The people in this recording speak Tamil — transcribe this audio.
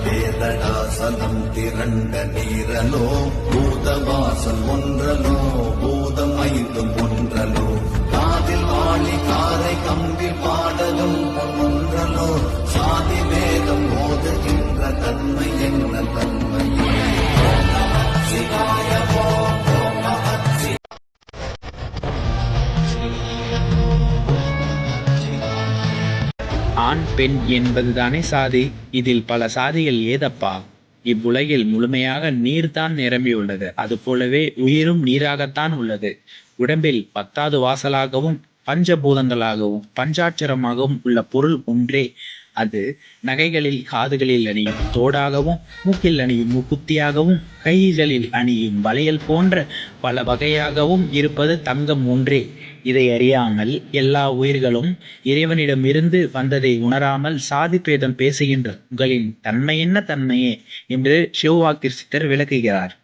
வேதடாசனம் திரண்ட நீரலோ பூதவாசல் ஒன்றலோ பூதம் ஐந்தும் ஒன்றலோ காதில் ஆளி காரை கம்பி பாடலும் ஒன்றலோ சாதி வேதம் ஓதுகின்ற தன்மை என்ன தன்மையே சிவாய ஆண் பெண் என்பதுதானே சாதி. இதில் பல சாதிகள் ஏதப்பா. இவ்வுலகில் முழுமையாக நீர்தான் நிரம்பியுள்ளது. அதுபோலவே உயிரும் நீராகத்தான் உள்ளது. உடம்பில் 10வது வாசலாகவும் பஞ்சபூதங்களாகவும் பஞ்சாட்சரமாகவும் உள்ள பொருள் ஒன்றே. அது நகைகளில் காதுகளில் அணியும் தோடாகவும் மூக்கில் அணியும் மூக்குத்தியாகவும் கைகளில் அணியும் வளையல் போன்ற பல வகையாகவும் இருப்பது தங்கம் ஒன்றே. இதை அறியாமல் எல்லா உயிர்களும் இறைவனிடமிருந்து வந்ததை உணராமல் சாதி பேதம் பேசுகின்ற உங்களின் தன்மை என்ன தன்மையே என்று சிவவாக்கிர் சித்தர் விளக்குகிறார்.